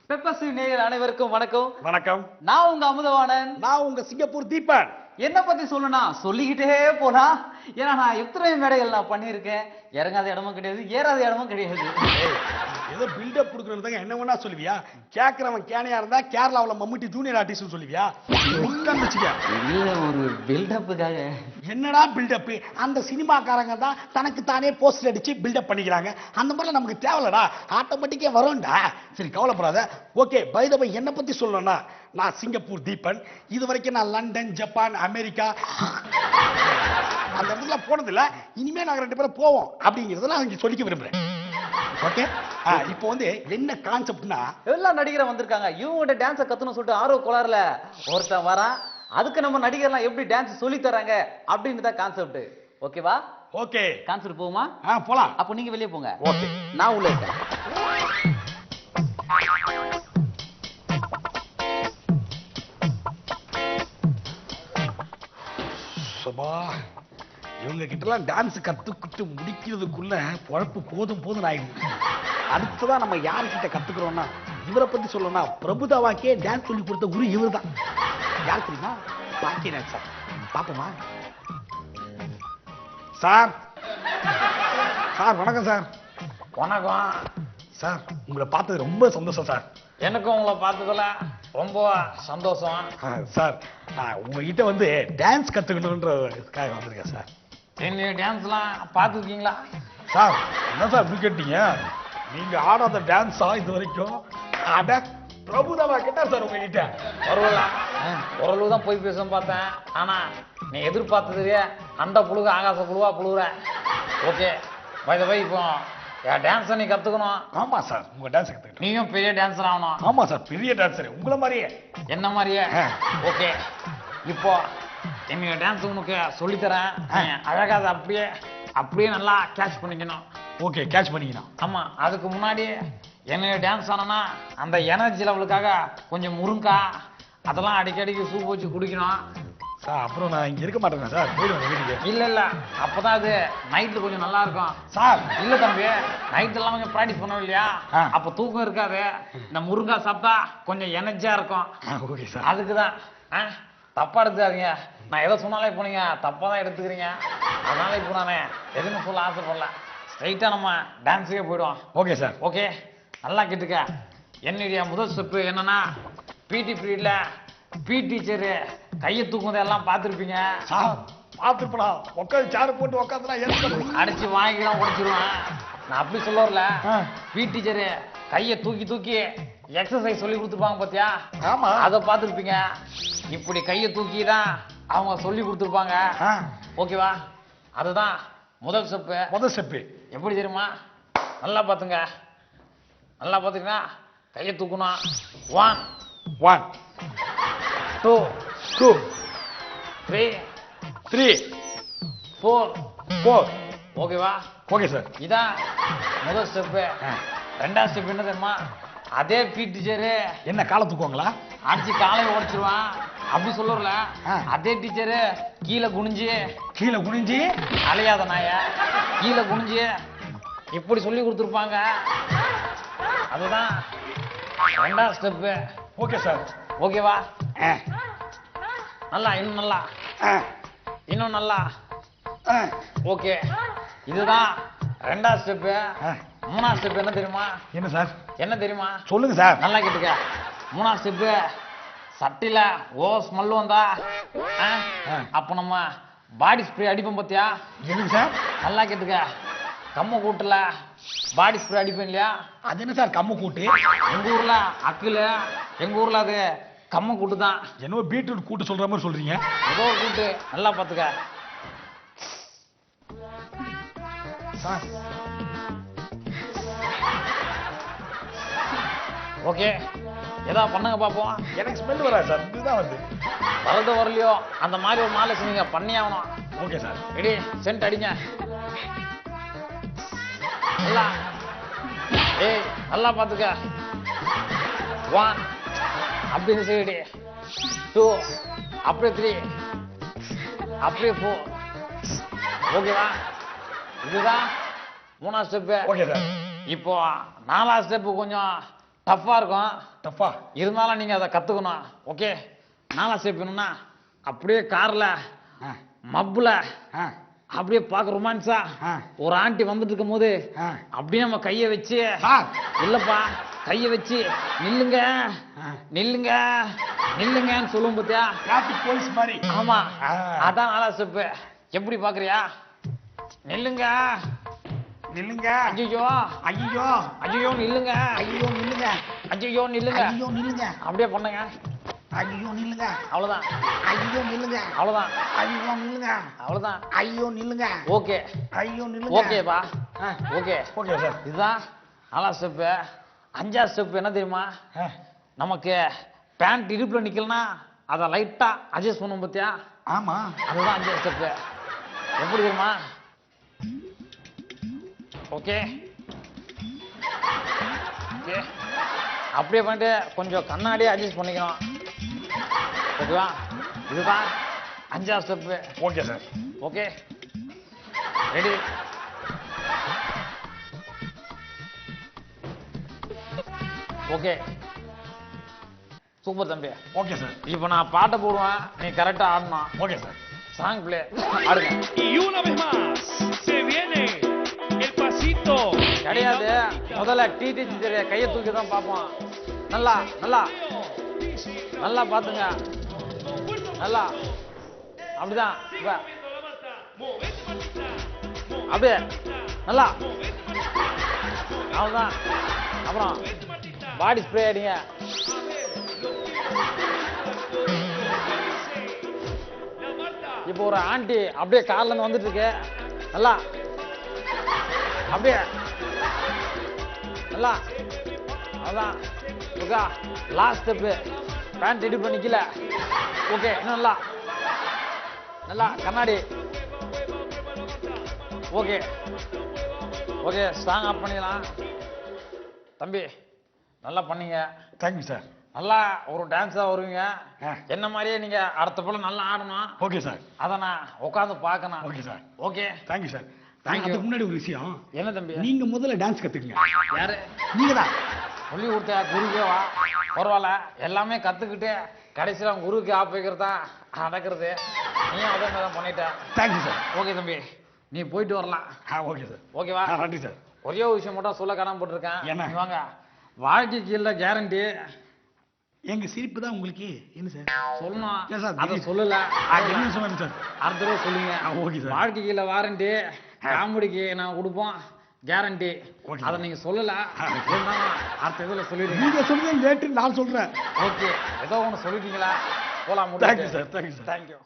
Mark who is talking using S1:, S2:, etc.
S1: பெப்பசி நேயர் அனைவருக்கும் வணக்கம்.
S2: வணக்கம்.
S1: நான் உங்க அமுதவாணன்.
S2: நான் உங்க சிங்கப்பூர் தீபன்.
S1: என்ன பத்தி சொல்லணும்னா சொல்லிக்கிட்டே போனா, ஏன்னா நான் எத்தனை மேடைகள் நான் பண்ணியிருக்கேன். இறங்காத இடமும் கிடையாது, ஏறாத இடமும் கிடையாது.
S2: ஏதோ பில்டப் கொடுக்கறதுக்கு என்ன வேணா சொல்லுவியா? கேக்குறவன் கேனையா இருந்தா கேரளாவுல மம்முட்டி ஜூனியர் ஆர்டிஸ்ட் சொல்லுவியா?
S1: இல்ல, ஒரு பில்டப்புக்காக.
S2: என்னடா பில்டப்? அந்த சினிமாக்காரங்க தான் தனக்கு தானே போஸ்டர் அடிச்சு பில்டப் பண்ணிக்கிறாங்க. அந்த மாதிரி நமக்கு தேவையில்லடா, ஆட்டோமேட்டிக்கா வரும்டா. சரி, கவலைப்படாத. ஓகே, பை தி வே, என்ன பத்தி சொல்லணும்னா, நான் சிங்கப்பூர் தீபன். இது வரைக்கும் நான் லண்டன், ஜப்பான், அமெரிக்கா அந்த இடத்துல போனதில்ல. இனிமே நாங்க 2 பேரும் போவோம் அப்படிங்கறத நான் இங்க சொல்லிக்க விரும்புறேன். ஓகே, இப்போ வந்து என்ன கான்செப்ட்னா,
S1: எல்லா நடிகரும் வந்திருக்காங்க. இவங்க டான்ஸை கத்துணும் சொல்லிட்டு ஆர்வ கோளாறுல ஒருத்தன் வரான். அதுக்கு நம்ம நடிகர்லாம் எப்படி டான்ஸ் சொல்லி தராங்க அப்படின்னு தான் கான்செப்ட். ஓகேவா?
S2: ஓகே,
S1: கான்செப்ட் போகுமா?
S2: போலாம்.
S1: அப்போ நீங்க வெளியே போங்க.
S2: ஓகே,
S1: நான் உள்ள இருக்கேன்.
S2: சபா, இவங்க கிட்டலாம் டான்ஸ் கத்துக்கிட்டு முடிக்கிறதுக்குள்ள பொழப்பு போதும் போதும் ஆயிடுது. அடுத்ததான் நம்ம யாருக்கிட்ட கத்துக்கிறோம்னா, இவரை பத்தி சொல்லணும்னா, பிரபுதாவாக்கே டான்ஸ் சொல்லி கொடுத்த குரு இவர் தான். யார் தெரியுமா? பாக்கியராஜ் சார். பாப்போமா? சார் சார் வணக்கம் சார்.
S3: வணக்கம்
S2: சார், உங்களை பார்த்தது ரொம்ப சந்தோஷம் சார்.
S3: எனக்கும் உங்களை பார்த்ததுல ரொம்ப சந்தோஷம்.
S2: சார், உங்ககிட்ட வந்து டான்ஸ் கத்துக்கணுன்றதுக்காக வந்திருக்கேன் சார்.
S3: என்னுடைய டான்ஸ்லாம் பார்த்துருக்கீங்களா?
S2: சார், என்ன சார் இப்படி கேட்டீங்க? நீங்க ஆடாத டான்ஸா இது வரைக்கும்? அட, பிரபுதாவா கேட்டார் சார் உங்ககிட்ட.
S3: பரவாயில்ல, ஓரளவு தான் போய் பேச பார்த்தேன். ஆனா நீ எதிர்பார்த்ததுலயே அந்த புழுகு ஆகாச புழுவா புழுகுற. ஓகே, வை இப்போ என் டான்ஸை நீ கத்துக்கணும்.
S2: ஆமா சார், உங்க டான்ஸ் கத்துக்கிட்டேன்.
S3: நீயும் பெரிய டான்ஸர் ஆகணும்.
S2: ஆமா சார், பெரிய டான்ஸர் உங்களை மாதிரியே.
S3: என்ன மாதிரியே? ஓகே, இப்போ என்னுடைய டான்ஸ் உனக்கு சொல்லித்தரேன். அழகாத அப்படியே நல்லா கேட்ச் பண்ணிக்கணும்.
S2: ஓகே, கேட்ச் பண்ணிக்கணும்.
S3: ஆமா, அதுக்கு முன்னாடி என்னுடைய டான்ஸ் ஆனா அந்த எனர்ஜி லெவலுக்காக கொஞ்சம் முருங்கா அதெல்லாம் அடிக்கடிக்கு சூப் வச்சு குடிக்கணும்.
S2: சார், அப்புறம் நான் இங்க இருக்க மாட்டேன் சார், போயிடுவேன் வீட்டுக்கு.
S3: இல்ல அப்பதான் அது நைட்ல கொஞ்சம் நல்லா இருக்கும்
S2: சார்.
S3: இல்ல தம்பி, நைட் எல்லாம் கொஞ்சம் ப்ராக்டிஸ் பண்ணோம் இல்லையா, அப்ப தூக்கம் இருக்காது. இந்த முருங்கா சாப்பிட்டா கொஞ்சம் எனர்ஜியா இருக்கும்.
S2: Okay sir.
S3: அதுக்குதான். தப்பா எடுத்துக்காதீங்க, நான் எதை சொன்னாலே இப்போ நீங்க தப்பா தான் எடுத்துக்கிறீங்க. அதனால இப்போ நானே எதுன்னு சொல்ல ஆசைப்படல, ஸ்ட்ரைட்டா நம்ம டான்ஸுக்கே போயிடுவோம்.
S2: Okay sir.
S3: ஓகே, நல்லா கேட்டுக்க. என்னுடைய முதல் ஸ்டெப்பு என்னன்னா, பிடி பீரியட்ல பிடி டீச்சரு கையை தூக்குனதெல்லாம் பார்த்துருப்பீங்க.
S2: சார், பார்த்துப்படா. உட்காந்து சேர் போட்டு உட்காந்துலாம்
S3: அடிச்சு வாங்கிக்கலாம் உடைச்சிருவேன். நான் அப்படி சொல்ல வரல. பிடி டீச்சரு கையை தூக்கி எக்ஸசைஸ் சொல்லி கொடுத்துருப்பாங்க பாத்தியா?
S2: ஆமா,
S3: அதை பார்த்துருப்பீங்க. இப்படி கையை தூக்கி தான் அவங்க சொல்லி கொடுத்துருப்பாங்க. ஓகேவா? அதுதான் முதல் ஸ்டெப்பு. எப்படி தெரியுமா? நல்லா பார்த்துங்க. நல்லா பார்த்துக்கினா கையை தூக்கணும். 1 2 3 4. ஓகேவா?
S2: Okay sir.
S3: இதான் முதல் ஸ்டெப்பு. ரெண்டாவது ஸ்டெப் என்ன தெரியுமா? அதே பிடி டீச்சரு
S2: என்ன காலை தூக்குவாங்களா?
S3: அடிச்சு காலையை உடைச்சிருவான். அப்படி சொல்லல, அதே டீச்சரு கீழே குனிஞ்சு அலையாத நாய கீழே குனிஞ்சு இப்படி சொல்லி கொடுத்துருப்பாங்க. அதுதான் ரெண்டாவது ஸ்டெப்பு.
S2: Okay sir.
S3: ஓகேவா? நல்லா, இன்னும் நல்லா. ஓகே, இதுதான் ரெண்டாவது ஸ்டெப்பு. மூணாவது ஸ்டெப் என்ன தெரியுமா?
S2: என்ன சார்?
S3: என்ன தெரியுமா?
S2: சொல்லுங்க சார்.
S3: நல்லா கேட்டுக்க. மூணாவது ஸ்டெப்பு, சட்டில ஸ்மெல் வந்தா அப்ப நம்ம பாடி ஸ்ப்ரே அடிப்போம் பாத்தியா?
S2: எதுக்கு சார்?
S3: நல்லா கேட்டுக்க. கம்ம கூட்டுல பாடி ஸ்ப்ரே அடிப்பேன் இல்லையா?
S2: அது என்ன சார் கம்ம கூட்டு?
S3: எங்க ஊர்ல அக்குல, எங்க ஊர்ல அது கம்ம கூட்டு தான்.
S2: என்னவோ பீட்ரூட் கூட்டு சொல்ற மாதிரி சொல்றீங்க.
S3: ஏதோ கூட்டு, நல்லா பாத்துக்க.
S2: சார்,
S3: ஓகே, ஏதா பண்ணுங்க பாப்போம்.
S2: எனக்கு ஸ்மெல் வராது சார், இதுதான் வருது.
S3: வரதோ வரலையோ அந்த மாதிரி ஒரு மாலை செஞ்சீங்க, பண்ணி ஆகணும்.
S2: Okay sir.
S3: ரெடி, சென்ட் அடிங்க. நல்லா, நல்லா பாத்துக்க. 1 அப்படியே சைடு, 2 அப்படியே 3 அப்படியே 4. ஓகேவா? இதுதான் மூணாவது ஸ்டெப்.
S2: Okay sir.
S3: இப்போ 4வது ஸ்டெப் கொஞ்சம் டஃப்பா இருக்கும்.
S2: டஃபா?
S3: இருந்தாலும் நீங்க அதை கத்துக்கணும். ஓகே, 4வது ஸ்டெப் என்னன்னா, அப்படியே கார்ல மப்புல அப்படியே பார்க்க ரொமான்ஸா ஒரு ஆண்டி வந்துட்டு இருக்கும் போது அப்படியே நம்ம கைய வச்சு, இல்லப்பா கைய வச்சு நில்லுங்க நில்லுங்க நில்லுங்கன்னு சொல்லும் பாத்தியா,
S2: டிராபிக் போலீஸ் மாதிரி.
S3: ஆமா, அதான் 4வது ஸ்டெப். எப்படி பாக்குறியா? நில்லுங்க
S2: நில்லுங்க.
S3: ஐயோ
S2: ஐயோ
S3: ஐயோ நில்லுங்க
S2: ஐயோ நில்லுங்க.
S3: ஐயோ நில்லுங்க
S2: ஐயோ நில்லுங்க.
S3: அப்படியே பண்ணுங்க.
S2: ஐயோ நில்லுங்க.
S3: அவ்வளவுதான்.
S2: ஐயோ நில்லுங்க.
S3: அவ்வளவுதான்.
S2: ஐயோ நில்லுங்க.
S3: அவ்வளவுதான்.
S2: ஐயோ நில்லுங்க.
S3: ஓகே.
S2: ஐயோ நில்லுங்க.
S3: ஓகேப்பா. ஓகே.
S2: Okay sir.
S3: இதுதான் 4வது ஸ்டெப். 5வது ஸ்டெப் என்ன தெரியுமா? நமக்கு பேண்ட் இடுப்புல நிக்கலனா அதை லைட்டா அட்ஜஸ்ட் பண்ணும் பாத்தியா?
S2: ஆமா.
S3: அதுதான் 5வது ஸ்டெப். எப்படி தெரியுமா? ஓகே ஓகே, அப்படியே பண்ணிட்டு கொஞ்சம் கண்ணாடியே அட்ஜஸ்ட் பண்ணிக்கணும். ஓகேவா? இதுதான் 5வது step.
S2: Okay sir.
S3: Okay, ready? Okay, super தம்பி.
S2: Okay sir.
S3: இப்போ நான் பாட்டை போடுவேன், நீ கரெக்டா ஆடணும்.
S2: Okay sir.
S3: சாங் பிளே ஆடுங்க.
S4: Y una vez más se viene el pasito.
S3: கிடையாது, முதல்ல டிடிஜி கையை தூக்கி தான் பார்ப்போம். நல்லா நல்லா நல்லா பாத்துங்க. நல்லா அப்படிதான். இப்ப அப்படியே நல்லா அவ்வளவுதான். அப்புறம் பாடி ஸ்ப்ரே அடிங்க. இப்போ ஒரு ஆண்டி அப்படியே கார்ல இருந்து வந்துட்டு இருக்கு. நல்லா அப்படியே நல்லா அதான். Okay, last step. Pant ready பண்ணிக்கல. ஓகே, இன்னும் நல்லா நல்லா கண்ணாடி. ஓகே ஓகே, ஸ்ட்ராங் ஆஃப் பண்ணிடலாம். தம்பி நல்லா பண்ணீங்க.
S2: Thank you sir.
S3: நல்லா ஒரு டான்ஸா வருவீங்க. என்ன மாதிரியே நீங்க அடுத்த போல நல்லா ஆடணும்.
S2: Okay sir.
S3: அதை நான் உட்காந்து பார்க்கணும்.
S2: Okay sir.
S3: Okay,
S2: thank you sir.
S3: Thank you.
S2: அதுக்கு முன்னாடி ஒரு விஷயம்.
S3: என்ன தம்பி?
S2: நீங்க முதல்ல டான்ஸ் கத்துக்குங்க.
S3: யாரு?
S2: நீங்க தான்.
S3: சொல்லி கொடுத்த குருக்கேவா? பரவாயில்ல, எல்லாமே கத்துக்கிட்டு கடைசியில் அவங்க குருவுக்கு ஆப் வைக்கிறது தான் நடக்கிறது. நீயும் அதே மாதிரி தான் பண்ணிட்ட.
S2: Thank you sir.
S3: ஓகே தம்பி, நீ போயிட்டு வரலாம்.
S2: Okay sir.
S3: ஓகேவா?
S2: நன்றி சார்.
S3: ஒரே ஒரு விஷயம் மட்டும் சொல்ல காணாம போட்டிருக்கேன்.
S2: என்ன?
S3: நீ வாங்க. வாழ்க்கைக்கு இல்ல கேரண்டி.
S2: எங்க சிரிப்பு தான் உங்களுக்கு என்ன சார்
S3: சொல்லணும்.
S2: இல்ல சார்,
S3: அதை சொல்லல.
S2: என்ன சொன்னேன் சார்?
S3: அடுத்த தடவை சொல்லுங்க.
S2: Okay sir.
S3: வாழ்க்கைக்கு இல்ல வாரண்டி, காமெடிக்கு நான் கொடுப்போம் கேரண்டி.
S2: ஓகே.
S3: அதை நீங்க சொல்லல. இருந்தாலும் அடுத்த இதுல சொல்லிடுங்க.
S2: நீங்க சொல்றது லேட்டு, நான் சொல்றேன்.
S3: ஓகே, ஏதோ ஒன்று சொல்லிட்டீங்களா? போலாம்.
S2: Thank you sir. Thank you sir.
S3: Thank you.